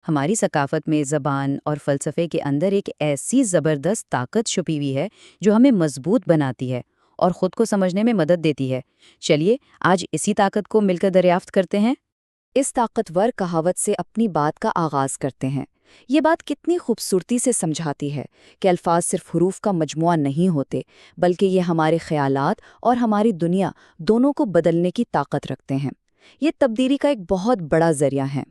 ہماری ثقافت میں زبان اور فلسفے کے اندر ایک ایسی زبردست طاقت چھپی ہوئی ہے جو ہمیں مضبوط بناتی ہے اور خود کو سمجھنے میں مدد دیتی ہے۔ چلیے آج اسی طاقت کو مل کر دریافت کرتے ہیں۔ اس طاقتور کہاوت سے اپنی بات کا آغاز کرتے ہیں۔ یہ بات کتنی خوبصورتی سے سمجھاتی ہے کہ الفاظ صرف حروف کا مجموعہ نہیں ہوتے، بلکہ یہ ہمارے خیالات اور ہماری دنیا دونوں کو بدلنے کی طاقت رکھتے ہیں۔ یہ تبدیلی کا ایک بہت بڑا ذریعہ ہے۔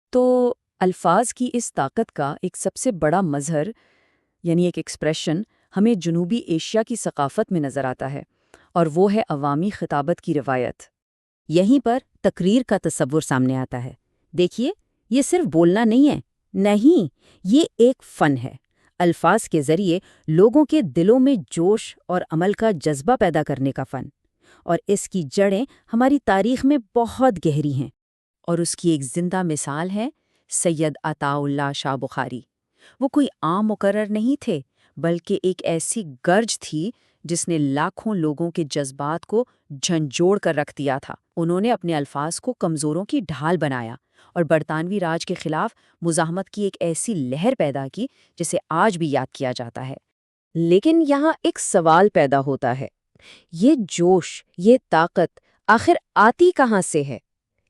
تو الفاظ کی اس طاقت کا ایک سب سے بڑا مظہر یعنی ایک ایکسپریشن ہمیں جنوبی ایشیا کی ثقافت میں نظر آتا ہے، اور وہ ہے عوامی خطابت کی روایت۔ یہیں پر تقریر کا تصور سامنے آتا ہے۔ دیکھیے، یہ صرف بولنا نہیں ہے، نہیں، یہ ایک فن ہے۔ الفاظ کے ذریعے لوگوں کے دلوں میں جوش اور عمل کا جذبہ پیدا کرنے کا فن، اور اس کی جڑیں ہماری تاریخ میں بہت گہری ہیں۔ اور اس کی ایک زندہ مثال ہے سید عطا اللہ شاہ بخاری۔ وہ کوئی عام مقرر نہیں تھے، بلکہ ایک ایسی گرج تھی جس نے لاکھوں لوگوں کے جذبات کو جھنجھوڑ کر رکھ دیا تھا۔ انہوں نے اپنے الفاظ کو کمزوروں کی ڈھال بنایا اور برطانوی راج کے خلاف مزاحمت کی ایک ایسی لہر پیدا کی جسے آج بھی یاد کیا جاتا ہے۔ لیکن یہاں ایک سوال پیدا ہوتا ہے، یہ جوش، یہ طاقت آخر آتی کہاں سے ہے؟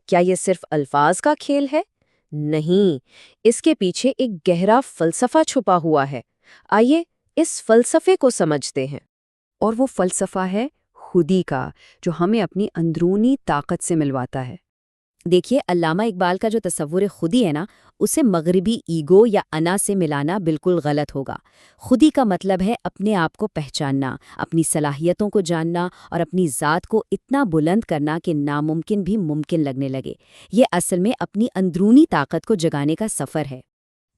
کیا یہ صرف الفاظ کا کھیل ہے؟ نہیں، اس کے پیچھے ایک گہرا فلسفہ چھپا ہوا ہے۔ آئیے اس فلسفے کو سمجھتے ہیں۔ اور وہ فلسفہ ہے خودی کا، جو ہمیں اپنی اندرونی طاقت سے ملواتا ہے۔ دیکھیے، علامہ اقبال کا جو تصور خودی ہے نا، اسے مغربی ایگو یا انا سے ملانا بالکل غلط ہوگا۔ خودی کا مطلب ہے اپنے آپ کو پہچاننا، اپنی صلاحیتوں کو جاننا اور اپنی ذات کو اتنا بلند کرنا کہ ناممکن بھی ممکن لگنے لگے۔ یہ اصل میں اپنی اندرونی طاقت کو جگانے کا سفر ہے۔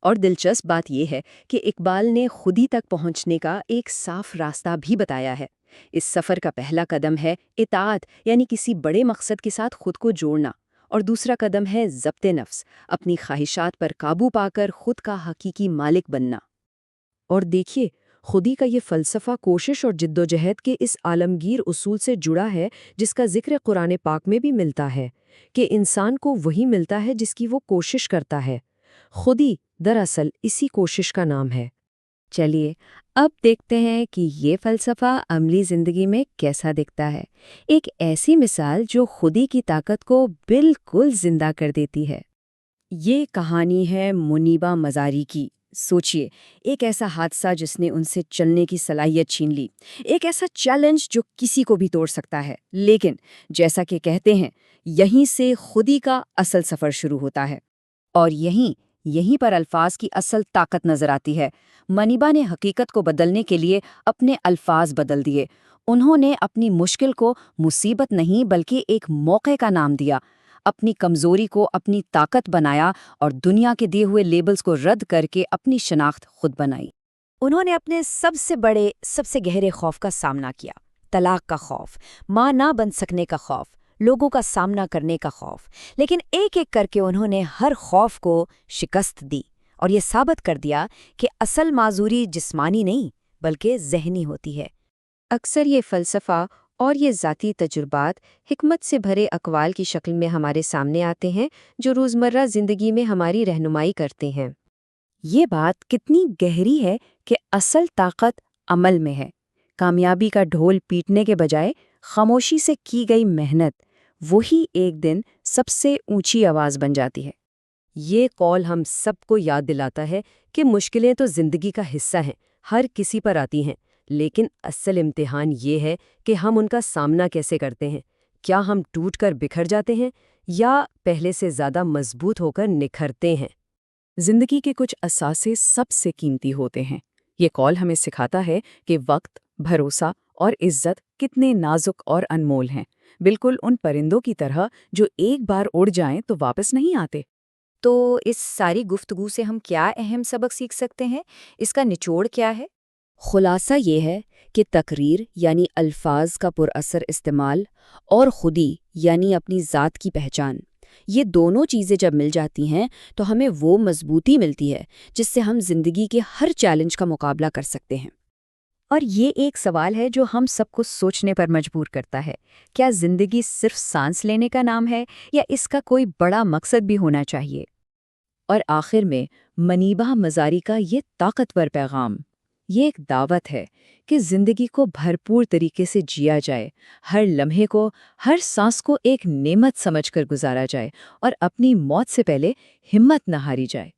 اور دلچسپ بات یہ ہے کہ اقبال نے خودی تک پہنچنے کا ایک صاف راستہ بھی بتایا ہے۔ اس سفر کا پہلا قدم ہے اطاعت، یعنی کسی بڑے مقصد کے ساتھ خود کو جوڑنا، اور دوسرا قدم ہے ضبط نفس، اپنی خواہشات پر قابو پا کر خود کا حقیقی مالک بننا۔ اور دیکھیے، خودی کا یہ فلسفہ کوشش اور جدوجہد کے اس عالمگیر اصول سے جڑا ہے جس کا ذکر قرآن پاک میں بھی ملتا ہے، کہ انسان کو وہی ملتا ہے جس کی وہ کوشش کرتا ہے۔ خودی دراصل اسی کوشش کا نام ہے۔ چلیے اب دیکھتے ہیں کہ یہ فلسفہ عملی زندگی میں کیسا دکھتا ہے، ایک ایسی مثال جو خودی کی طاقت کو بالکل زندہ کر دیتی ہے۔ یہ کہانی ہے منیبہ مزاری کی۔ سوچئے، ایک ایسا حادثہ جس نے ان سے چلنے کی صلاحیت چھین لی، ایک ایسا چیلنج جو کسی کو بھی توڑ سکتا ہے، لیکن جیسا کہ کہتے ہیں، یہیں سے خودی کا اصل سفر شروع ہوتا ہے۔ اور یہیں پر الفاظ کی اصل طاقت نظر آتی ہے۔ منیبا نے حقیقت کو بدلنے کے لیے اپنے الفاظ بدل دیے۔ انہوں نے اپنی مشکل کو مصیبت نہیں بلکہ ایک موقع کا نام دیا، اپنی کمزوری کو اپنی طاقت بنایا اور دنیا کے دیے ہوئے لیبلز کو رد کر کے اپنی شناخت خود بنائی۔ انہوں نے اپنے سب سے بڑے، سب سے گہرے خوف کا سامنا کیا، طلاق کا خوف، ماں نہ بن سکنے کا خوف، لوگوں کا سامنا کرنے کا خوف، لیکن ایک ایک کر کے انہوں نے ہر خوف کو شکست دی اور یہ ثابت کر دیا کہ اصل معذوری جسمانی نہیں بلکہ ذہنی ہوتی ہے۔ اکثر یہ فلسفہ اور یہ ذاتی تجربات حکمت سے بھرے اقوال کی شکل میں ہمارے سامنے آتے ہیں جو روزمرہ زندگی میں ہماری رہنمائی کرتے ہیں۔ یہ بات کتنی گہری ہے کہ اصل طاقت عمل میں ہے۔ کامیابی کا ڈھول پیٹنے کے بجائے خاموشی سے کی گئی محنت، وہی ایک دن سب سے اونچی آواز بن جاتی ہے۔ یہ قول ہم سب کو یاد دلاتا ہے کہ مشکلیں تو زندگی کا حصہ ہیں، ہر کسی پر آتی ہیں، لیکن اصل امتحان یہ ہے کہ ہم ان کا سامنا کیسے کرتے ہیں۔ کیا ہم ٹوٹ کر بکھر جاتے ہیں یا پہلے سے زیادہ مضبوط ہو کر نکھرتے ہیں؟ زندگی کے کچھ اثاثے سب سے قیمتی ہوتے ہیں۔ یہ قول ہمیں سکھاتا ہے کہ وقت، بھروسہ اور عزت کتنے نازک اور انمول ہیں، بالکل ان پرندوں کی طرح جو ایک بار اڑ جائیں تو واپس نہیں آتے۔ تو اس ساری گفتگو سے ہم کیا اہم سبق سیکھ سکتے ہیں؟ اس کا نچوڑ کیا ہے؟ خلاصہ یہ ہے کہ تقریر یعنی الفاظ کا پر اثر استعمال اور خودی یعنی اپنی ذات کی پہچان، یہ دونوں چیزیں جب مل جاتی ہیں تو ہمیں وہ مضبوطی ملتی ہے جس سے ہم زندگی کے ہر چیلنج کا مقابلہ کر سکتے ہیں۔ اور یہ ایک سوال ہے جو ہم سب کو سوچنے پر مجبور کرتا ہے، کیا زندگی صرف سانس لینے کا نام ہے یا اس کا کوئی بڑا مقصد بھی ہونا چاہیے؟ اور آخر میں منیبہ مزاری کا یہ طاقتور پیغام، یہ ایک دعوت ہے کہ زندگی کو بھرپور طریقے سے جیا جائے، ہر لمحے کو، ہر سانس کو ایک نعمت سمجھ کر گزارا جائے اور اپنی موت سے پہلے ہمت نہ ہاری جائے۔